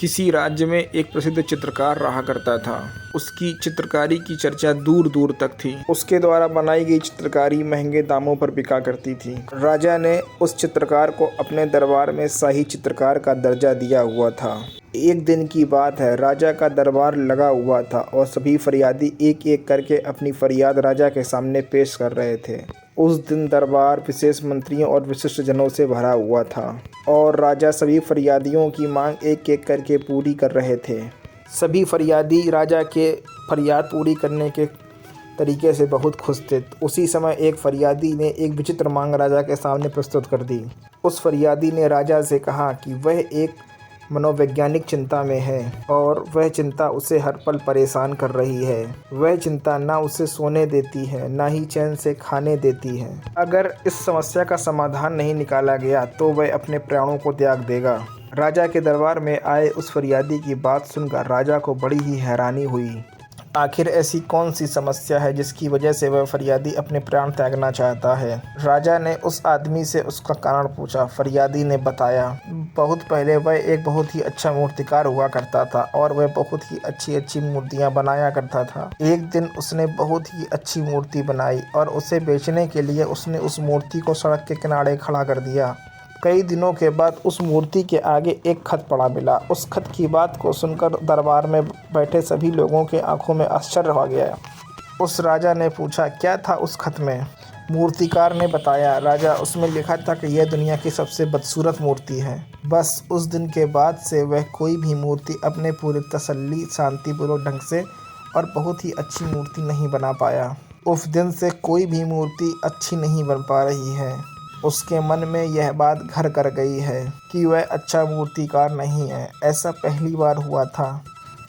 किसी राज्य में एक प्रसिद्ध चित्रकार रहा करता था। उसकी चित्रकारी की चर्चा दूर दूर तक थी। उसके द्वारा बनाई गई चित्रकारी महंगे दामों पर बिका करती थी। राजा ने उस चित्रकार को अपने दरबार में शाही चित्रकार का दर्जा दिया हुआ था। एक दिन की बात है, राजा का दरबार लगा हुआ था और सभी फरियादी एक एक करके अपनी फरियाद राजा के सामने पेश कर रहे थे। उस दिन दरबार विशेष मंत्रियों और विशिष्ट जनों से भरा हुआ था और राजा सभी फरियादियों की मांग एक एक करके पूरी कर रहे थे। सभी फरियादी राजा के फरियाद पूरी करने के तरीके से बहुत खुश थे। उसी समय एक फरियादी ने एक विचित्र मांग राजा के सामने प्रस्तुत कर दी। उस फरियादी ने राजा से कहा कि वह एक मनोवैज्ञानिक चिंता में है और वह चिंता उसे हर पल परेशान कर रही है। वह चिंता ना उसे सोने देती है, ना ही चैन से खाने देती है। अगर इस समस्या का समाधान नहीं निकाला गया तो वह अपने प्राणों को त्याग देगा। राजा के दरबार में आए उस फरियादी की बात सुनकर राजा को बड़ी ही हैरानी हुई। आखिर ऐसी कौन सी समस्या है जिसकी वजह से वह फरियादी अपने प्राण त्यागना चाहता है। राजा ने उस आदमी से उसका कारण पूछा। फरियादी ने बताया, बहुत पहले वह एक बहुत ही अच्छा मूर्तिकार हुआ करता था और वह बहुत ही अच्छी अच्छी मूर्तियां बनाया करता था। एक दिन उसने बहुत ही अच्छी मूर्ति बनाई और उसे बेचने के लिए उसने उस मूर्ति को सड़क के किनारे खड़ा कर दिया। कई दिनों के बाद उस मूर्ति के आगे एक खत पड़ा मिला। उस खत की बात को सुनकर दरबार में बैठे सभी लोगों के आंखों में आश्चर्य हो गया। उस राजा ने पूछा, क्या था उस खत में? मूर्तिकार ने बताया, राजा, उसमें लिखा था कि यह दुनिया की सबसे बदसूरत मूर्ति है। बस उस दिन के बाद से वह कोई भी मूर्ति अपने पूरे तसल्ली शांतिपूर्वक ढंग से और बहुत ही अच्छी मूर्ति नहीं बना पाया। उस दिन से कोई भी मूर्ति अच्छी नहीं बन पा रही है। उसके मन में यह बात घर कर गई है कि वह अच्छा मूर्तिकार नहीं है। ऐसा पहली बार हुआ था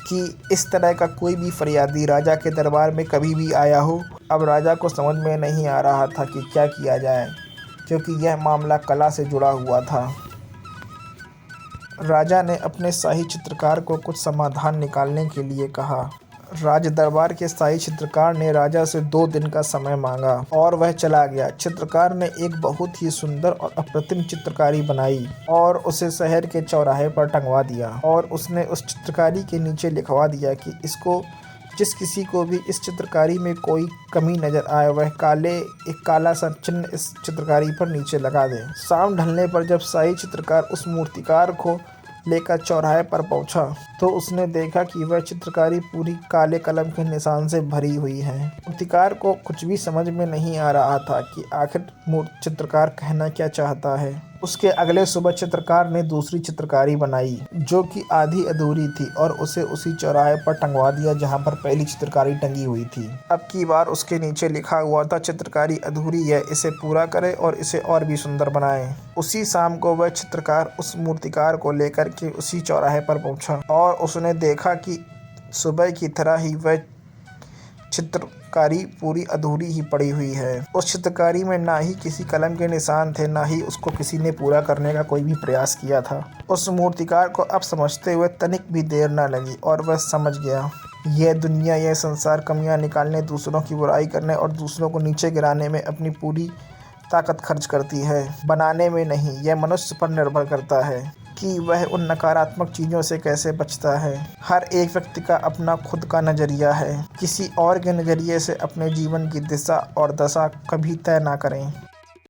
कि इस तरह का कोई भी फरियादी राजा के दरबार में कभी भी आया हो। अब राजा को समझ में नहीं आ रहा था कि क्या किया जाए, क्योंकि यह मामला कला से जुड़ा हुआ था। राजा ने अपने शाही चित्रकार को कुछ समाधान निकालने के लिए कहा। राज दरबार के शाही चित्रकार ने राजा से 2 दिन का समय मांगा और वह चला गया। चित्रकार ने एक बहुत ही सुंदर और अप्रतिम चित्रकारी बनाई और उसे शहर के चौराहे पर टंगवा दिया और उसने उस चित्रकारी के नीचे लिखवा दिया कि इसको जिस किसी को भी इस चित्रकारी में कोई कमी नज़र आए वह एक काला सा चिन्ह इस चित्रकारी पर नीचे लगा दे। शाम ढलने पर जब शाही चित्रकार उस मूर्तिकार को लेकर चौराहे पर पहुंचा तो उसने देखा कि वह चित्रकारी पूरी काले कलम के निशान से भरी हुई है। मूर्तिकार को कुछ भी समझ में नहीं आ रहा था कि आखिर चित्रकार कहना क्या चाहता है। उसके अगले सुबह चित्रकार ने दूसरी चित्रकारी बनाई जो कि आधी अधूरी थी और उसे उसी चौराहे पर टंगवा दिया जहां पर पहली चित्रकारी टंगी हुई थी। अब की बार उसके नीचे लिखा हुआ था, चित्रकारी अधूरी है, इसे पूरा करे और इसे और भी सुंदर बनाए। उसी शाम को वह चित्रकार उस मूर्तिकार को लेकर के उसी चौराहे पर पहुंचा और उसने देखा कि सुबह की तरह ही वह चित्रकारी पूरी अधूरी ही पड़ी हुई है। उस चित्रकारी में ना ही किसी कलम के निशान थे, ना ही उसको किसी ने पूरा करने का कोई भी प्रयास किया था। उस मूर्तिकार को अब समझते हुए तनिक भी देर न लगी और वह समझ गया, यह दुनिया, यह संसार कमियां निकालने, दूसरों की बुराई करने और दूसरों को नीचे गिराने में अपनी पूरी ताकत खर्च करती है, बनाने में नहीं। यह मनुष्य पर निर्भर करता है कि वह उन नकारात्मक चीज़ों से कैसे बचता है। हर एक व्यक्ति का अपना खुद का नज़रिया है। किसी और के नज़रिए से अपने जीवन की दिशा और दशा कभी तय ना करें।